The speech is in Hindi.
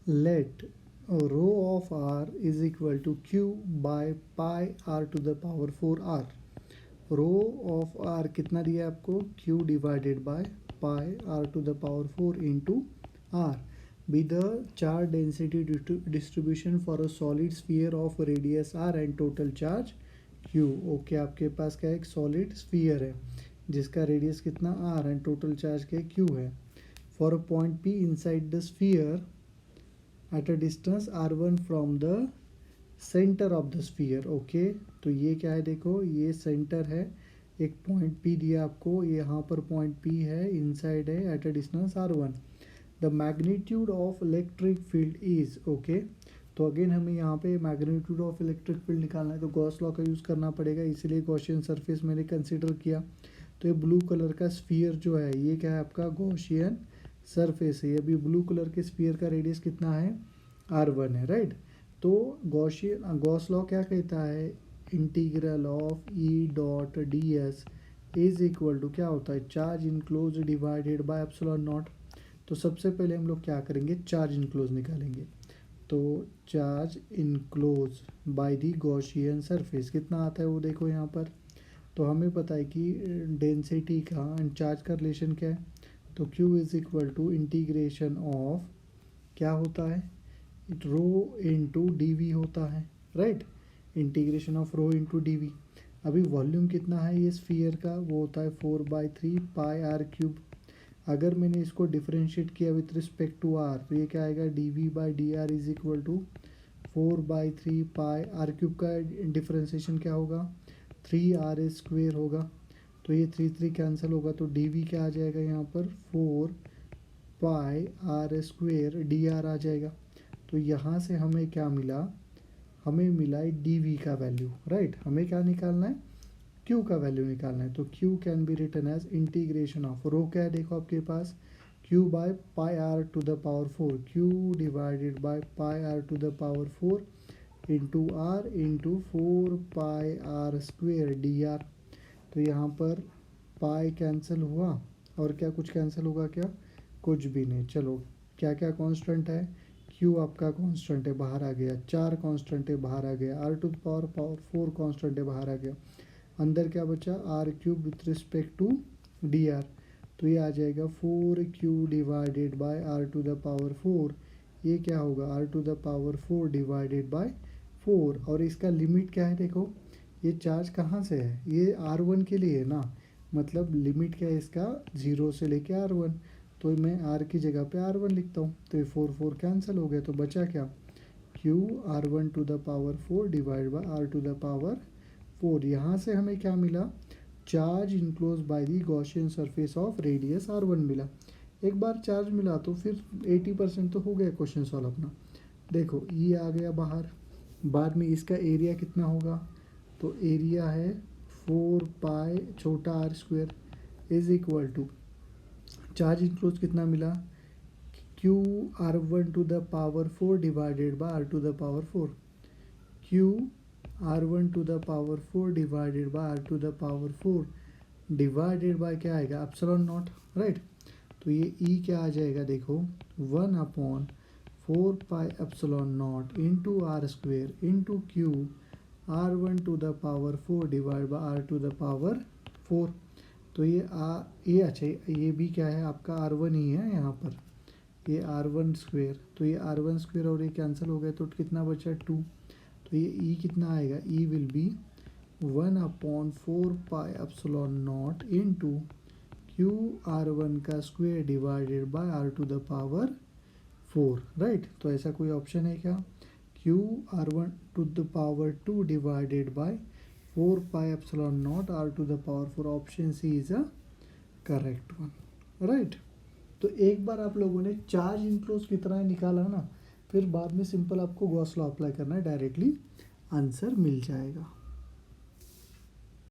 let rho of r is equal to q by pi r to the power 4r. Rho of r कितना दिया है आपको, q divided by pi r to the power 4 into r be the charge density distribution for a solid sphere of radius r and total charge q. Okay, आपके पास क्या है, एक सॉलिड स्फीयर है जिसका रेडियस कितना r एंड टोटल चार्ज क्या q है. For a point p inside the sphere at a distance r1 from the centre of the sphere. Okay, तो ये क्या है, देखो ये सेंटर है, एक पॉइंट P दिया आपको, यहाँ पर पॉइंट P है, इनसाइड है, at a distance r1. The magnitude of electric field is. Okay, तो अगेन हमें यहाँ पे मैग्नीट्यूड ऑफ इलेक्ट्रिक फील्ड निकालना है तो गॉस लॉ का यूज़ करना पड़ेगा, इसीलिए गॉसियन सरफेस मैंने कंसिडर किया. तो ये ब्लू कलर का स्फीयर जो है ये क्या है आपका गॉसियन सरफेस है. अभी ब्लू कलर के स्फीयर का रेडियस कितना है, r1 है, राइट. तो गॉस लॉ क्या कहता है, integral of E dot D S is equal to क्या होता है, charge enclose divided by epsilon naught. तो सबसे पहले हम लोग क्या करेंगे, चार्ज इनक्लोज निकालेंगे. तो charge enclose by the Gaussian surface कितना आता है वो देखो यहाँ पर. तो हमें पता है कि डेंसिटी का एंड चार्ज का रिलेशन क्या है, तो Q is equal to integration of क्या होता है, रो इंटू डी वी होता है, right. Integration of rho into D V. अभी वॉल्यूम कितना है ये स्फीयर का, वो होता है 4/3 पाई आर क्यूब. अगर मैंने इसको डिफरेंशिएट किया विथ रिस्पेक्ट टू आर तो ये क्या आएगा, D V by D R is equal to 4/3 pi r cube का डिफरेंशिएशन क्या होगा, 3r² होगा. तो ये 3 कैंसिल होगा तो डी वी क्या आ जाएगा यहाँ पर 4 पाई r² डी आर आ जाएगा. तो यहाँ से हमें क्या मिला, हमें मिला है डी वी का वैल्यू, राइट. हमें क्या निकालना है, क्यू का वैल्यू निकालना है. तो Q can be written as integration of rho क्या है देखो आपके पास, Q by pi R to the power 4, Q divided by pi R to the power 4 into R into 4 pi r² D R. तो यहाँ पर पाई कैंसिल हुआ और क्या कुछ कैंसिल होगा क्या, कुछ भी नहीं. चलो क्या क्या कांस्टेंट है, Q आपका कांस्टेंट है बाहर आ गया, 4 कांस्टेंट है बाहर आ गया, r to the power 4 constant है बाहर आ गया, अंदर क्या बचा r³ with respect to D R. तो ये आ जाएगा 4Q divided by r to the power 4. ये क्या होगा, r to the power 4 divided by 4. और इसका लिमिट क्या है देखो, ये चार्ज कहाँ से है, ये r1 के लिए है ना, मतलब लिमिट क्या है इसका 0 से लेके r1. तो मैं r की जगह पे r1 लिखता हूँ. तो ये 4 कैंसिल हो गया तो बचा क्या, q r1 to the power 4 divide by r to the power 4. यहाँ से हमें क्या मिला, charge enclose by the Gaussian surface of radius r1 मिला. एक बार चार्ज मिला तो फिर 80% तो हो गया क्वेश्चन सॉल्व अपना. देखो ये आ गया बाहर, बाद में इसका एरिया कितना होगा, तो एरिया है 4 पाई छोटा r² is equal to charge enclose कितना मिला, Q r1 to the power 4 divided by r to the power 4. Q r1 to the power 4 divided by r to the power 4 divided by क्या आएगा, एप्सिलॉन नॉट, राइट. तो ये E क्या आ जाएगा देखो, 1/4 pi epsilon naught into r² into Q r1 to the power 4 divide by r to the power 4. तो ये अच्छा ये भी क्या है आपका r1 ही है यहाँ पर, ये r1². तो ये r1² और ये कैंसिल हो गए तो कितना बचा 2. तो ये E कितना आएगा, E will be 1/4 pi epsilon naught into Q r1 का square divided by r to the power 4, right. तो ऐसा कोई ऑप्शन है क्या, Q r1 to the power 2 divided by 4 pi epsilon naught r to the power 4. Option C is a correct one, right. तो एक बार आप लोगों ने चार्ज इनक्लोज कितना है निकाला ना, फिर बाद में सिंपल आपको गॉस लॉ अप्लाई करना है, डायरेक्टली आंसर मिल जाएगा.